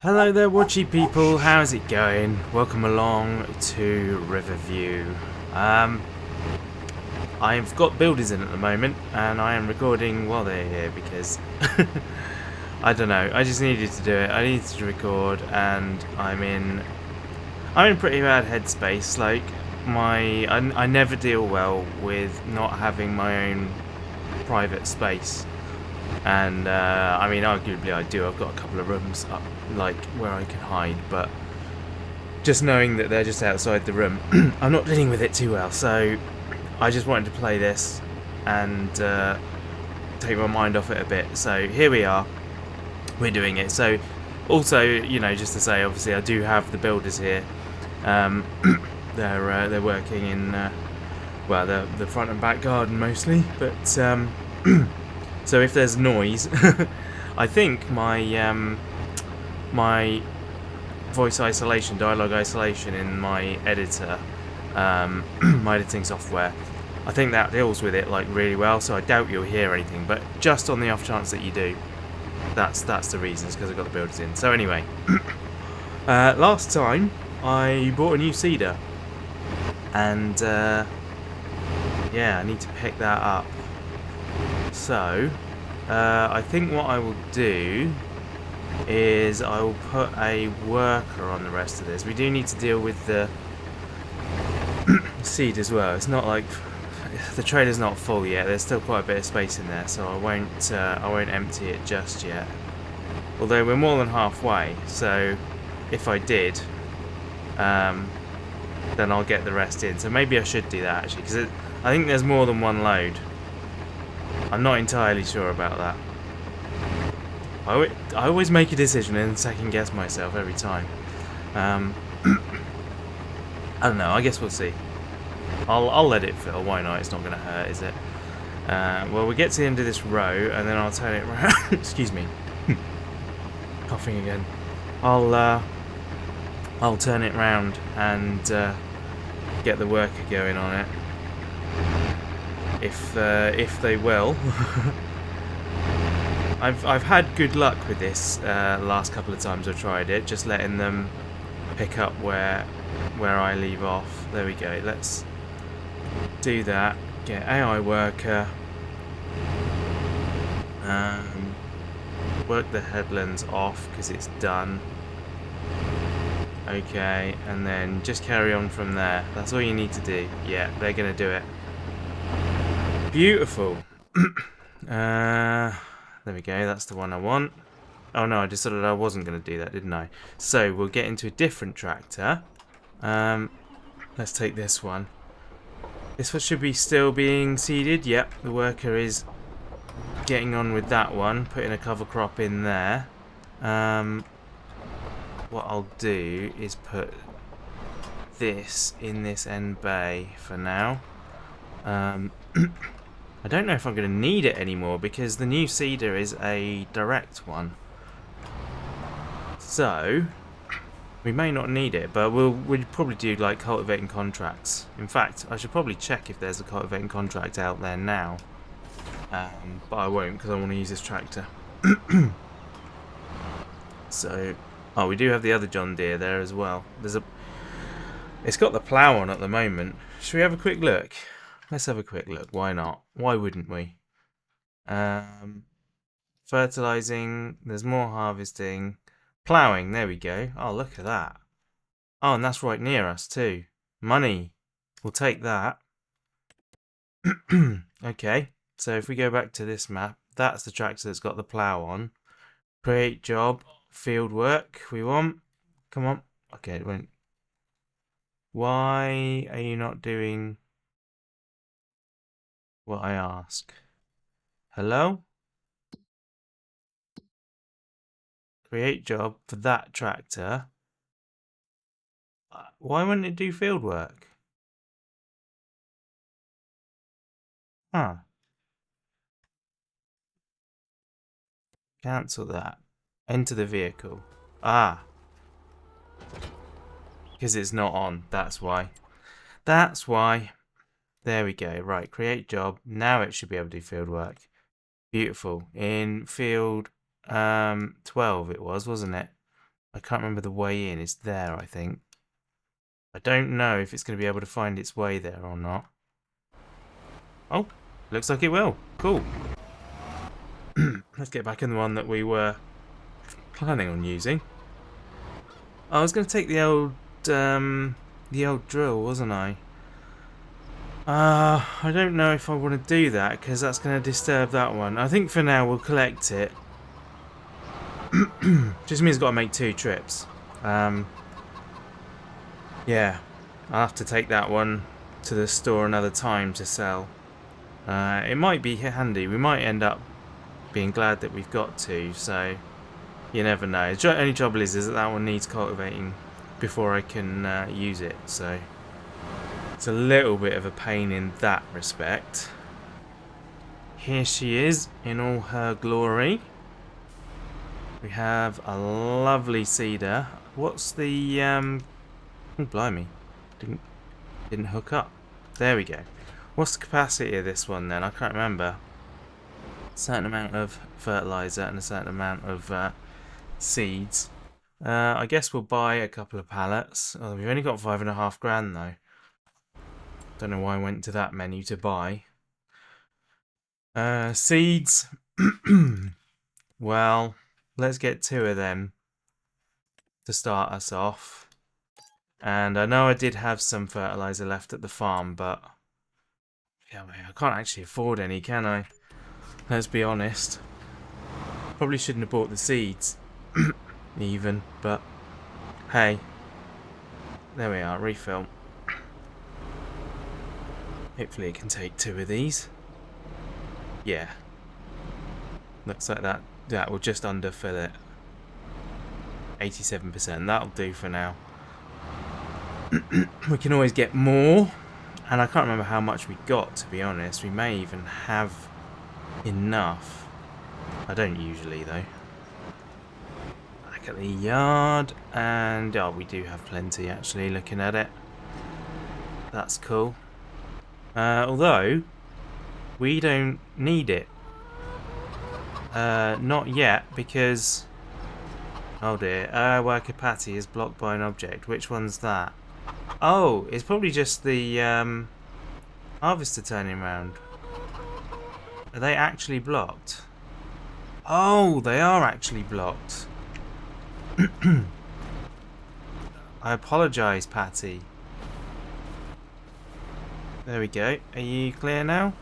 Hello there, watchy people. How's it going? Welcome along to Riverview. I've got builders in at the moment, and I am recording while they're here because I don't know. I just needed to do it. I needed to record, and I'm in pretty bad headspace. Like I never deal well with not having my own private space. And I mean, arguably I do. I've got a couple of rooms up, like where I can hide, but just knowing that they're just outside the room, I'm not dealing with it too well. So I just wanted to play this and take my mind off it a bit. So here we are, we're doing it. So also, you know, just to say, obviously I do have the builders here. They're working in well, the front and back garden mostly, but so if there's noise, I think my my voice isolation, dialogue isolation in my editor, my editing software, I think that deals with it like really well. So I doubt you'll hear anything, but just on the off chance that you do, that's the reasons, because I've got the builders in. So anyway, last time I bought a new cedar, and yeah, I need to pick that up. So, I think what I will do is I will put a worker on the rest of this. We do need to deal with the seed as well. It's not like the trailer's not full yet. There's still quite a bit of space in there, so I won't empty it just yet. Although we're more than halfway, so if I did, then I'll get the rest in. So maybe I should do that actually, because I think there's more than one load. I'm not entirely sure about that. I always make a decision and second guess myself every time. I don't know, I guess we'll see. I'll let it fill, why not? It's not going to hurt, is it? Well, we get to the end of this row and then I'll turn it around. Excuse me. Coughing again. I'll turn it round and get the worker going on it. If they will. I've had good luck with this last couple of times I've tried it, just letting them pick up where I leave off. There we go. Let's do that. Get AI worker. Work the headlands off because it's done. Okay, and then just carry on from there. That's all you need to do. Yeah, they're gonna do it. Beautiful. There we go, that's the one I want. Oh no, I decided I wasn't going to do that, didn't I? So we'll get into a different tractor. Let's take this one. This one should be still being seeded. Yep, the worker is getting on with that one, putting a cover crop in there. What I'll do is put this in this end bay for now. I don't know if I'm going to need it anymore because the new cedar is a direct one. So we may not need it, but we'll probably do like cultivating contracts. In fact, I should probably check if there's a cultivating contract out there now. But I won't because I want to use this tractor. So, oh, we do have the other John Deere there as well. It's got the plough on at the moment. Should we have a quick look? Let's have a quick look. Why not? Why wouldn't we? Fertilizing. There's more harvesting. Ploughing. There we go. Oh, look at that. Oh, and that's right near us too. Money. We'll take that. Okay. So if we go back to this map, that's the tractor that's got the plough on. Create job. Field work. We want. Come on. Okay, it won't. Why are you not doing what I ask? Hello? Create job for that tractor. Why wouldn't it do field work? Huh. Cancel that. Enter the vehicle. Ah. Because it's not on. That's why. That's why. There we go. Right. Create job. Now it should be able to do field work. Beautiful. In field 12 it was, wasn't it? I can't remember the way in. It's there, I think. I don't know if it's going to be able to find its way there or not. Oh, looks like it will. Cool. Let's get back in the one that we were planning on using. I was going to take the old drill, wasn't I? I don't know if I want to do that because that's going to disturb that one. I think for now we'll collect it. Just means I've got to make 2 trips. Yeah, I'll have to take that one to the store another time to sell. It might be handy. We might end up being glad that we've got to, so you never know. The only trouble is that one needs cultivating before I can use it, so it's a little bit of a pain in that respect. Here she is in all her glory. We have a lovely cedar. What's the oh blimey, didn't hook up. There we go. What's the capacity of this one then? I can't remember. A certain amount of fertilizer and a certain amount of seeds. I guess we'll buy a couple of pallets. Oh, we've only got 5.5 grand though. Don't know why I went to that menu to buy. Seeds. Well, let's get 2 of them to start us off. And I know I did have some fertilizer left at the farm, but yeah, I can't actually afford any, can I? Let's be honest. Probably shouldn't have bought the seeds, even, but hey. There we are, refill. Hopefully it can take 2 of these. Yeah. Looks like that will just underfill it. 87%, that'll do for now. We can always get more, and I can't remember how much we got, to be honest. We may even have enough. I don't usually though. Back at the yard, and oh, we do have plenty actually, looking at it. That's cool. Although we don't need it. Not yet, because oh dear, worker Patty is blocked by an object. Which one's that? Oh, it's probably just the harvester turning around. Are they actually blocked? Oh, they are actually blocked. I apologise, Patty. There we go. Are you clear now?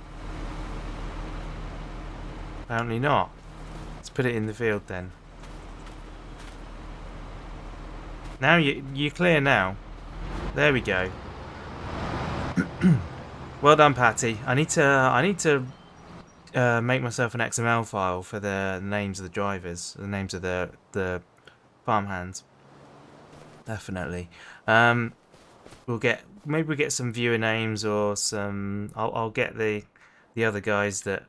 Apparently not. Let's put it in the field then. Now you're clear now. There we go. Well done, Patty. I need to make myself an XML file for the names of the drivers, the names of the farmhands. Definitely. Maybe we'll get some viewer names or some. I'll get the other guys that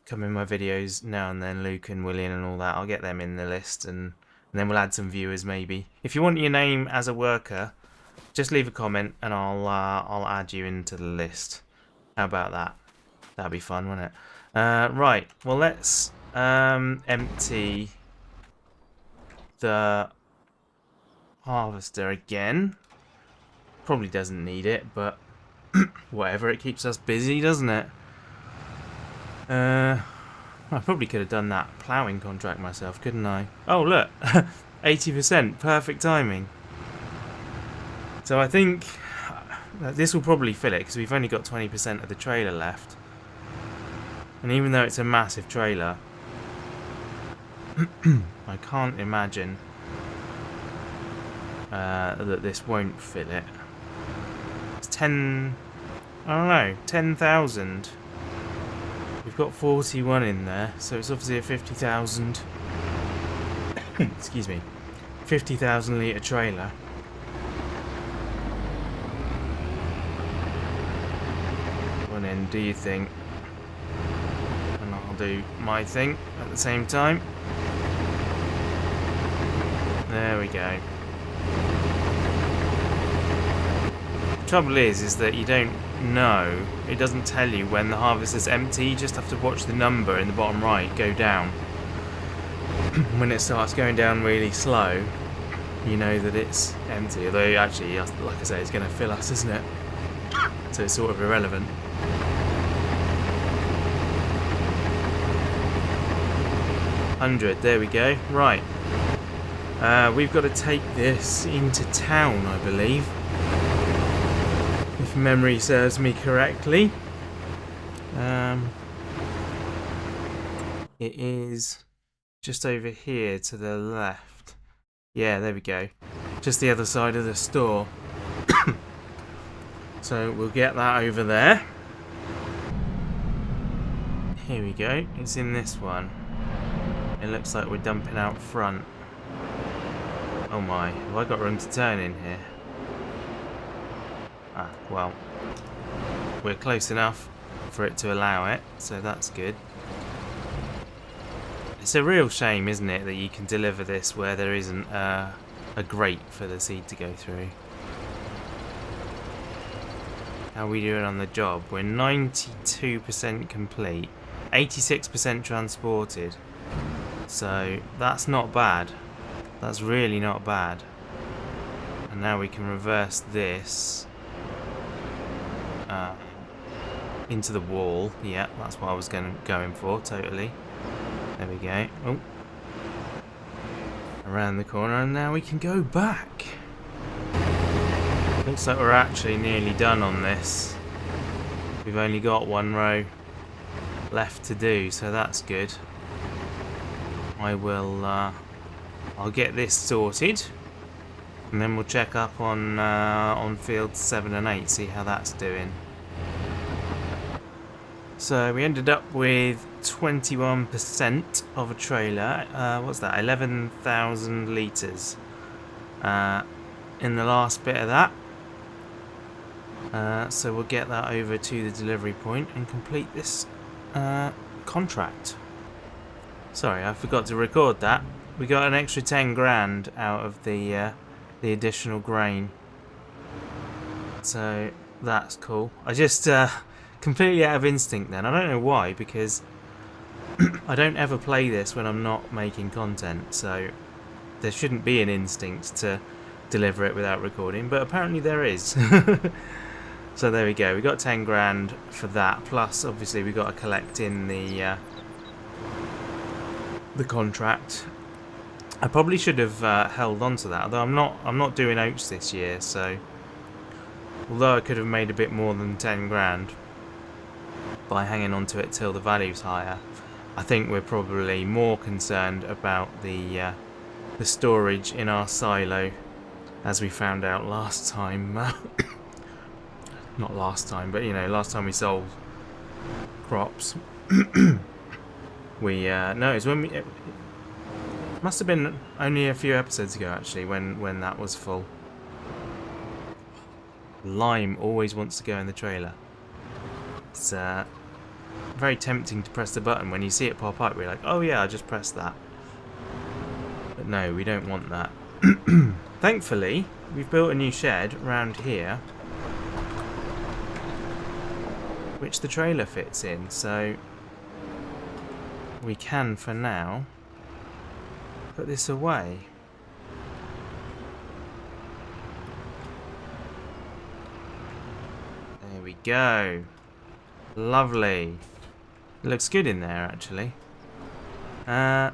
come in my videos now and then, Luke and William and all that. I'll get them in the list, and then we'll add some viewers maybe. If you want your name as a worker, just leave a comment and I'll add you into the list. How about that? That'd be fun, wouldn't it? Right. Well, let's empty the harvester again. Probably doesn't need it, but whatever. It keeps us busy, doesn't it? I probably could have done that ploughing contract myself, couldn't I? Oh, look. 80%. Perfect timing. So I think this will probably fill it, because we've only got 20% of the trailer left. And even though it's a massive trailer, I can't imagine that this won't fill it. It's 10... I don't know, 10,000. We've got 41 in there, so it's obviously a 50,000... excuse me. 50,000 litre trailer. One end, do you think? And I'll do my thing at the same time. There we go. The trouble is that you don't know. It doesn't tell you when the harvest is empty. You just have to watch the number in the bottom right go down. when it starts going down really slow, you know that it's empty. Although actually, like I say, it's going to fill us, isn't it? So it's sort of irrelevant. $100, there we go. Right. We've got to take this into town, I believe. If memory serves me correctly. It is just over here to the left. Yeah, there we go. Just the other side of the store. So we'll get that over there. Here we go. It's in this one. It looks like we're dumping out front. Oh my, have I got room to turn in here? Ah, well. We're close enough for it to allow it, so that's good. It's a real shame, isn't it, that you can deliver this where there isn't a grate for the seed to go through. How are we doing on the job? We're 92% complete, 86% transported. So that's not bad. That's really not bad. And now we can reverse this into the wall. Yeah, that's what I was going for, totally. There we go. Oh. Around the corner, and now we can go back. Looks like we're actually nearly done on this. We've only got one row left to do, so that's good. I'll get this sorted, and then we'll check up on fields 7 and 8, see how that's doing. So we ended up with 21% of a trailer. What's that? 11,000 litres. In the last bit of that. So we'll get that over to the delivery point and complete this contract. Sorry, I forgot to record that. We got an extra 10 grand out of the additional grain. So that's cool. I just completely out of instinct then. I don't know why, because I don't ever play this when I'm not making content, so there shouldn't be an instinct to deliver it without recording, but apparently there is. So there we go, we got 10 grand for that, plus obviously we got to collect in the contract. I probably should have held on to that, although I'm not doing oats this year, so although I could have made a bit more than 10 grand by hanging on to it till the value's higher, I think we're probably more concerned about the storage in our silo, as we found out last time. Not last time, but you know, last time we sold crops. We no, it's when it must have been only a few episodes ago actually when that was full. Lime always wants to go in the trailer. It's very tempting to press the button when you see it pop up. We're like, oh yeah, I just pressed that. But no, we don't want that. Thankfully, we've built a new shed around here, which the trailer fits in, so we can, for now, put this away. There we go. Lovely. It looks good in there, actually. I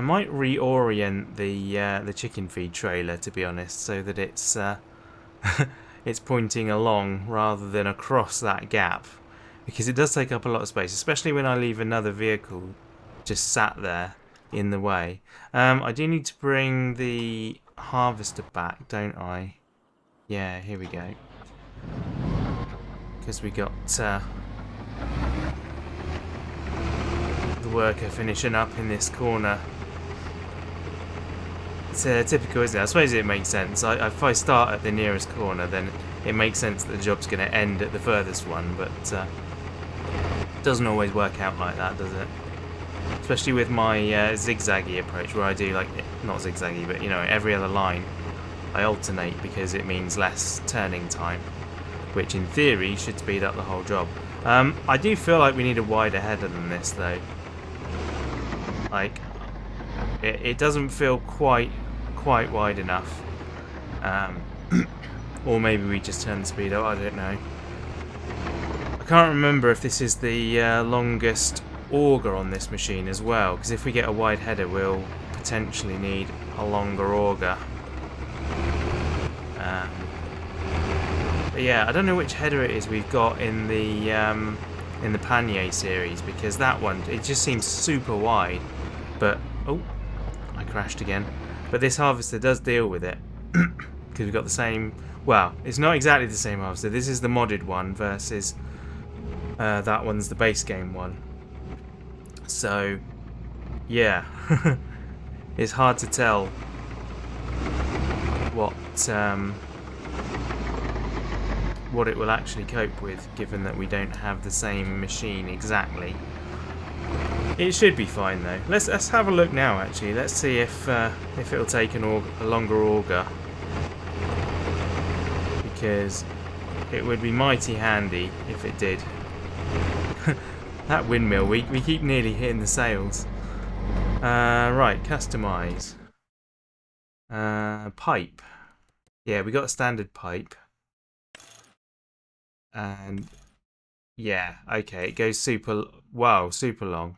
might reorient the chicken feed trailer, to be honest, so that it's it's pointing along rather than across that gap, because it does take up a lot of space, especially when I leave another vehicle just sat there in the way. I do need to bring the harvester back, don't I? Yeah, here we go. Because we got the worker finishing up in this corner. It's typical, isn't it? I suppose it makes sense. If I start at the nearest corner, then it makes sense that the job's going to end at the furthest one, but it doesn't always work out like that, does it? Especially with my zigzaggy approach, where I do, like, not zigzaggy, but, you know, every other line I alternate because it means less turning time, which in theory should speed up the whole job. I do feel like we need a wider header than this, though. Like, it doesn't feel quite wide enough. Or maybe we just turn the speed up, I don't know. I can't remember if this is the longest auger on this machine as well, because if we get a wide header we'll potentially need a longer auger. But yeah, I don't know which header it is we've got in the Panier series, because that one, it just seems super wide. But, oh, I crashed again. But this harvester does deal with it, because we've got the same, well, it's not exactly the same harvester. This is the modded one versus that one's the base game one. So, yeah, it's hard to tell what it will actually cope with, given that we don't have the same machine exactly. It should be fine though. Let's have a look now. Actually, let's see if it'll take a longer auger, because it would be mighty handy if it did. That windmill, we keep nearly hitting the sails. Right, customize. Pipe. Yeah, we got a standard pipe. And yeah, okay, it goes super, wow, super long.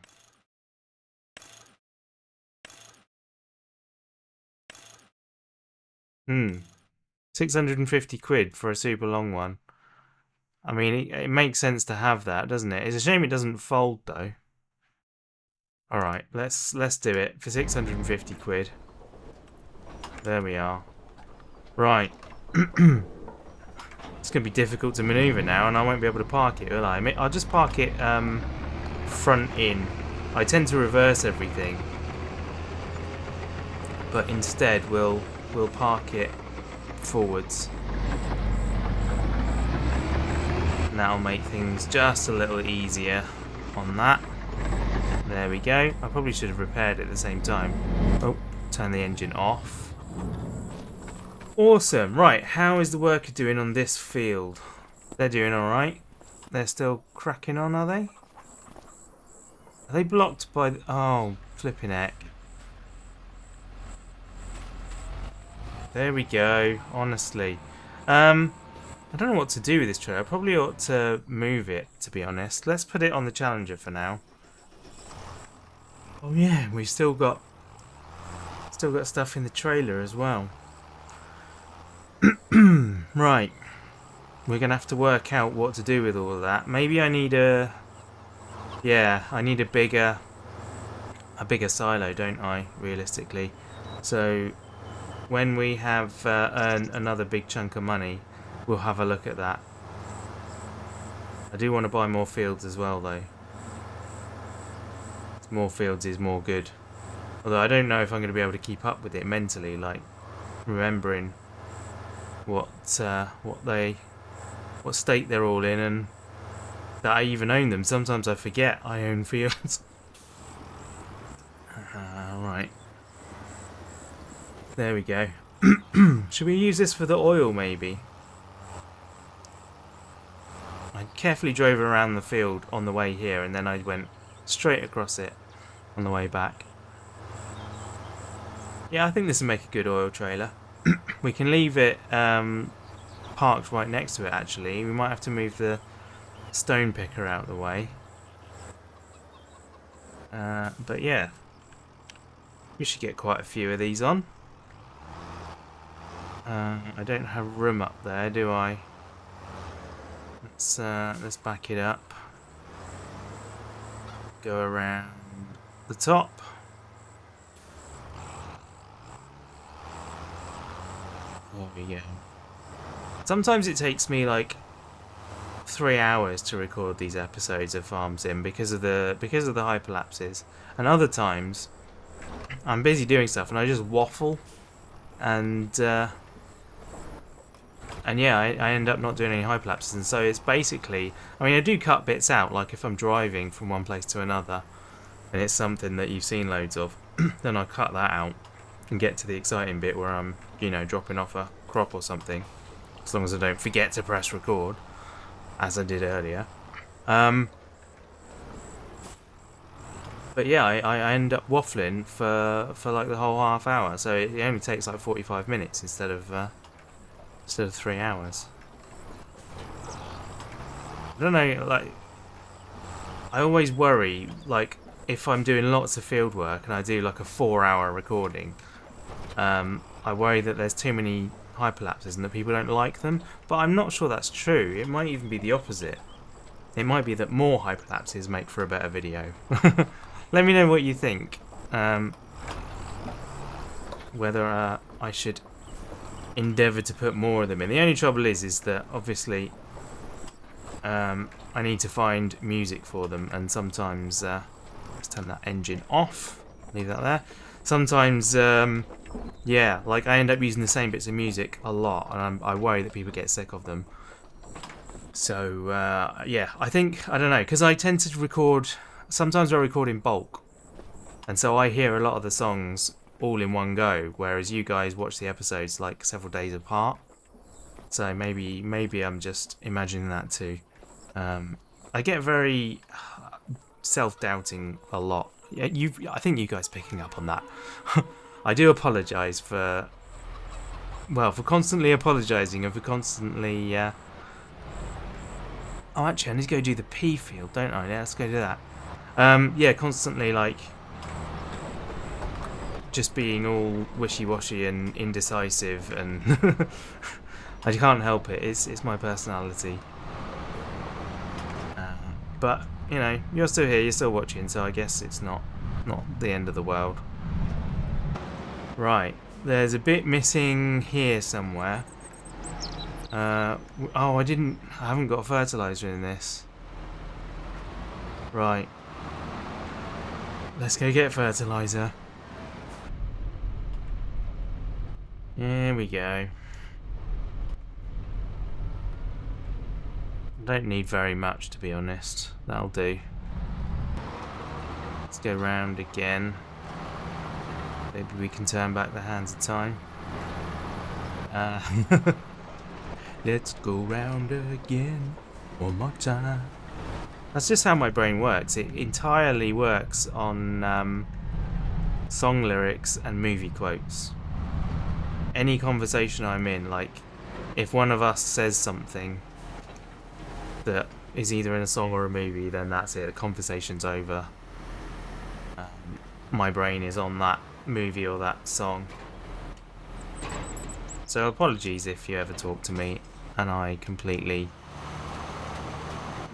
Hmm. 650 quid for a super long one. I mean, it makes sense to have that, doesn't it? It's a shame it doesn't fold though. Alright, let's do it for 650 quid. There we are. Right. It's going to be difficult to manoeuvre now, and I won't be able to park it, will I? I'll just park it front in. I tend to reverse everything, but instead we'll park it forwards. And that'll make things just a little easier on that. There we go. I probably should have repaired it at the same time. Oh, turn the engine off. Awesome. Right, how is the worker doing on this field? They're doing alright. They're still cracking on, are they? Are they blocked by... oh, flipping heck. There we go, honestly. I don't know what to do with this trailer. I probably ought to move it, to be honest. Let's put it on the Challenger for now. Oh yeah, we've still got stuff in the trailer as well. Right. We're going to have to work out what to do with all of that. Maybe I need a... yeah, I need a bigger silo, don't I, realistically? So, when we have earned another big chunk of money, we'll have a look at that. I do want to buy more fields as well, though. More fields is more good. Although I don't know if I'm going to be able to keep up with it mentally, like remembering what state they're all in, and that I even own them. Sometimes I forget I own fields. Right. There we go. Should we use this for the oil, maybe? I carefully drove around the field on the way here, and then I went straight across it on the way back. Yeah, I think this will make a good oil trailer. We can leave it parked right next to it, actually. We might have to move the stone picker out of the way. But yeah, we should get quite a few of these on. I don't have room up there, do I? Let's back it up. Go around the top. There we go. Sometimes it takes me like 3 hours to record these episodes of Farm Sim because of the hyperlapses, and other times I'm busy doing stuff and I just waffle, and yeah, I end up not doing any hyperlapses. And so it's basically, I mean, I do cut bits out, like if I'm driving from one place to another and it's something that you've seen loads of, then I cut that out and get to the exciting bit where I'm, you know, dropping off a crop or something, as long as I don't forget to press record, as I did earlier. But yeah, I end up waffling for like the whole half hour, so it only takes like 45 minutes instead of 3 hours. I don't know, like, I always worry, like, if I'm doing lots of field work and I do like a 4-hour recording, I worry that there's too many hyperlapses and that people don't like them, but I'm not sure that's true. It might even be the opposite. It might be that more hyperlapses make for a better video. Let me know what you think. Whether I should endeavour to put more of them in. The only trouble is that obviously I need to find music for them, and sometimes let's turn that engine off. Leave that there. Sometimes, yeah, like I end up using the same bits of music a lot, and I worry that people get sick of them. So yeah, I don't know, because I tend to record. Sometimes I record in bulk, and so I hear a lot of the songs all in one go, whereas you guys watch the episodes like several days apart. So maybe I'm just imagining that too. I get very self-doubting a lot. I think you guys picking up on that. I do apologise for constantly apologising and for constantly. Oh, actually, I need to go do the P field, don't I? Yeah, let's go do that. Yeah, constantly like just being all wishy-washy and indecisive, and I can't help it. It's my personality. But you know, you're still here, you're still watching, so I guess it's not the end of the world. Right, there's a bit missing here somewhere. Oh, I haven't got a fertilizer in this. Right. Let's go get fertilizer. Here we go. I don't need very much, to be honest. That'll do. Let's go round again. Maybe we can turn back the hands of time. Let's go round again one more time. That's just how my brain works. It entirely works on song lyrics and movie quotes. Any conversation I'm in, like, if one of us says something that is either in a song or a movie, then that's it. The conversation's over. My brain is on that movie or that song. So apologies if you ever talk to me and I completely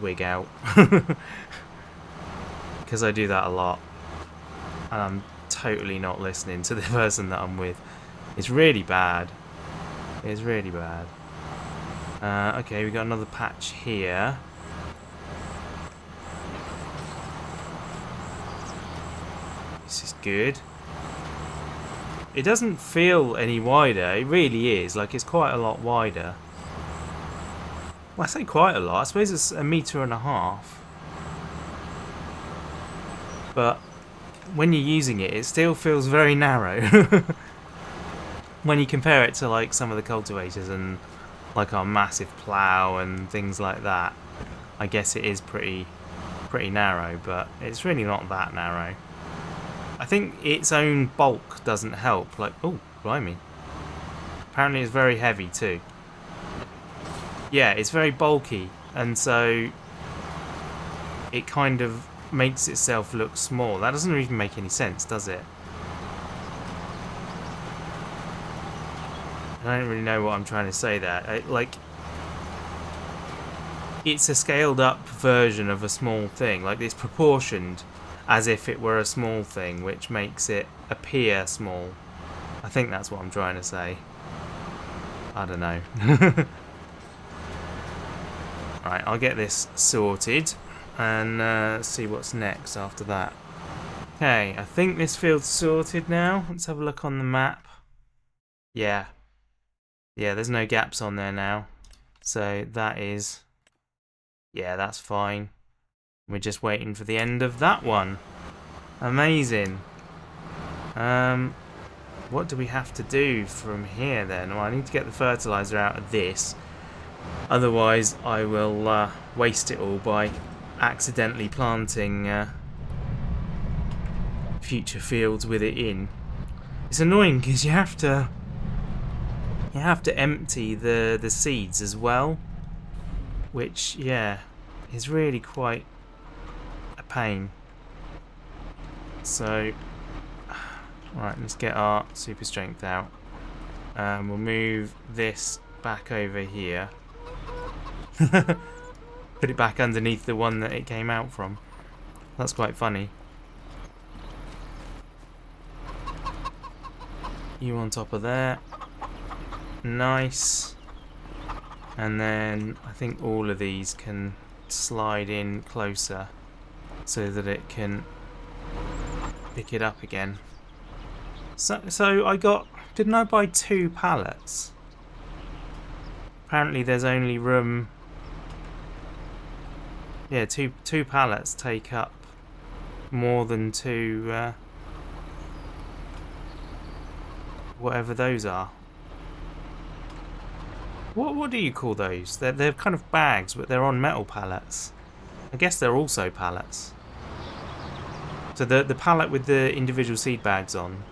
wig out. Because I do that a lot. And I'm totally not listening to the person that I'm with. It's really bad. It's really bad. Okay, we got another patch here. This is good. It doesn't feel any wider. It really is. Like, it's quite a lot wider. Well, I say quite a lot. I suppose it's 1.5 meters. But when you're using it, it still feels very narrow. When you compare it to like some of the cultivators and like our massive plough and things like that, I guess it is pretty narrow, but it's really not that narrow. I think its own bulk doesn't help. Like, oh, blimey. Apparently it's very heavy too. Yeah, it's very bulky, and so it kind of makes itself look small. That doesn't even make any sense, does it? I don't really know what I'm trying to say there. Like, it's a scaled up version of a small thing. Like, it's proportioned as if it were a small thing, which makes it appear small. I think that's what I'm trying to say. I don't know. Right, I'll get this sorted and see what's next after that. Okay, I think this field's sorted now. Let's have a look on the map. Yeah. Yeah, there's no gaps on there now. So that is... yeah, that's fine. We're just waiting for the end of that one. Amazing. What do we have to do from here then? Well, I need to get the fertilizer out of this. Otherwise, I will waste it all by accidentally planting future fields with it in. It's annoying because you have to empty the seeds as well, which is really quite a pain. So right, let's get our super strength out. We'll move this back over here. Put it back underneath the one that it came out from. That's quite funny. You on top of there. Nice. And then I think all of these can slide in closer so that it can pick it up again. So I got... Didn't I buy 2 pallets? Apparently there's only room... Yeah, two pallets take up more than 2... whatever those are. What do you call those? They're kind of bags, but they're on metal pallets. I guess they're also pallets. So the pallet with the individual seed bags on,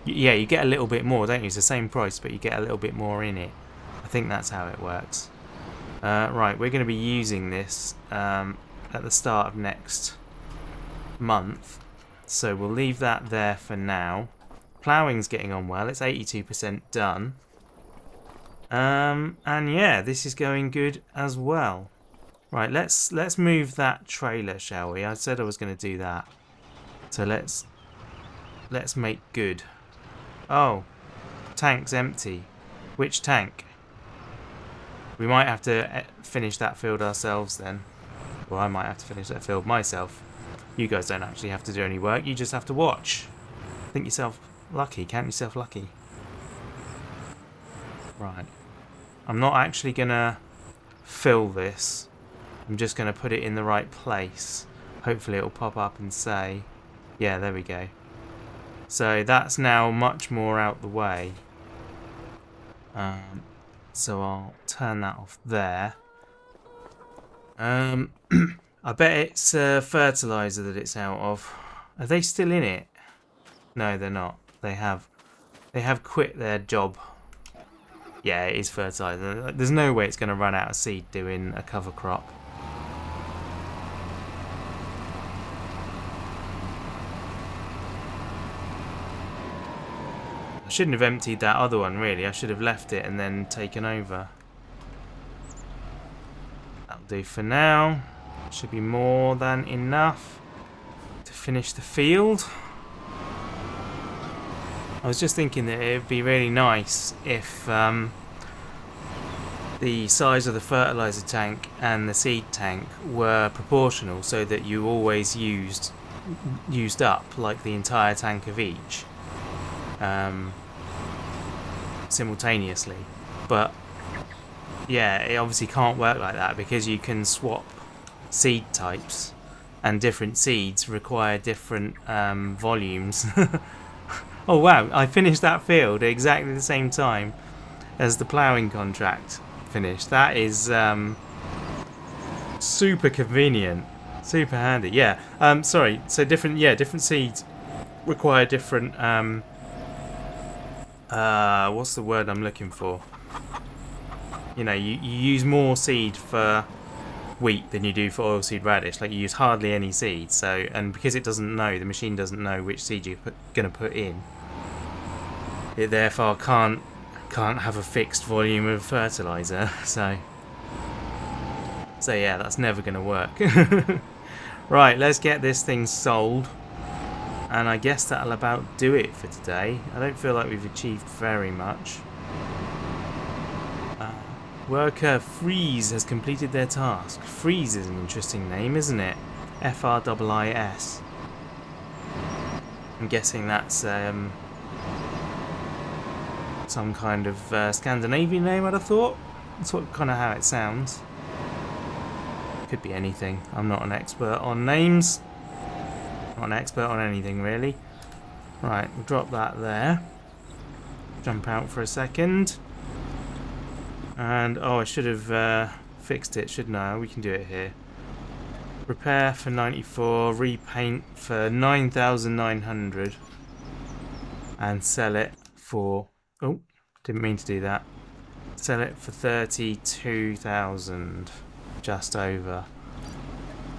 yeah, you get a little bit more, don't you? It's the same price, but you get a little bit more in it. I think that's how it works. Right, we're going to be using this at the start of next month, so we'll leave that there for now. Ploughing's getting on well. It's 82% done. And yeah, this is going good as well. Right, let's move that trailer, shall we? I said I was going to do that. So let's make good. Oh, tank's empty. Which tank? We might have to finish that field ourselves then. Or I might have to finish that field myself. You guys don't actually have to do any work. You just have to watch. Think yourself lucky. Count yourself lucky. Right. I'm not actually going to fill this. I'm just going to put it in the right place. Hopefully it'll pop up and say... Yeah, there we go. So that's now much more out the way. So I'll turn that off there. I bet it's fertilizer that it's out of. Are they still in it? No, they're not. They have quit their job. Yeah, it is fertilizer. There's no way it's going to run out of seed doing a cover crop. I shouldn't have emptied that other one, really. I should have left it and then taken over. That'll do for now. Should be more than enough to finish the field. I was just thinking that it would be really nice if the size of the fertilizer tank and the seed tank were proportional, so that you always used up like the entire tank of each simultaneously. But yeah, it obviously can't work like that because you can swap seed types and different seeds require different volumes. Oh wow, I finished that field at exactly the same time as the ploughing contract finished. That is super convenient, super handy. Yeah, sorry, so different seeds require different what's the word I'm looking for? You know, you use more seed for wheat than you do for oilseed radish. Like, you use hardly any seed. So, and because it doesn't know, the machine doesn't know which seed you're going to put in, it therefore can't have a fixed volume of fertilizer. So yeah, that's never going to work. Right, let's get this thing sold. And I guess that'll about do it for today. I don't feel like we've achieved very much. Worker Freeze has completed their task. Freeze is an interesting name, isn't it? F-R-I-I-S. I'm guessing that's some kind of Scandinavian name, I'd have thought. That's kind of how it sounds. Could be anything. I'm not an expert on names. Not an expert on anything, really. Right, we'll drop that there. Jump out for a second. And, oh, I should have fixed it, shouldn't I? We can do it here. Repair for 94, repaint for 9,900, and sell it for, oh, didn't mean to do that. Sell it for 32,000, just over.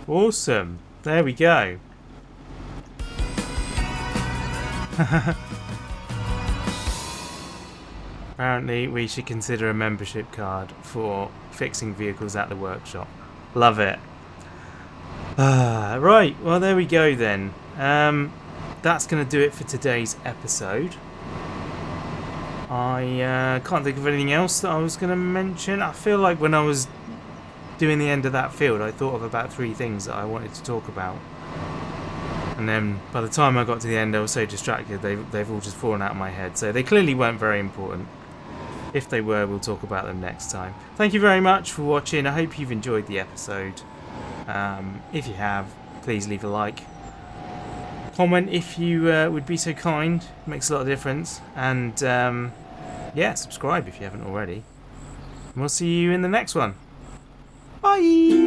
Awesome. There we go. Apparently we should consider a membership card for fixing vehicles at the workshop. Love it. Right, well there we go then. That's going to do it for today's episode. I can't think of anything else that I was going to mention. I feel like when I was doing the end of that field, I thought of about 3 things that I wanted to talk about. And then by the time I got to the end, I was so distracted, they've all just fallen out of my head. So they clearly weren't very important. If they were, we'll talk about them next time. Thank you very much for watching. I hope you've enjoyed the episode. If you have, please leave a like. Comment if you would be so kind. It makes a lot of difference. And yeah, subscribe if you haven't already. And we'll see you in the next one. Bye!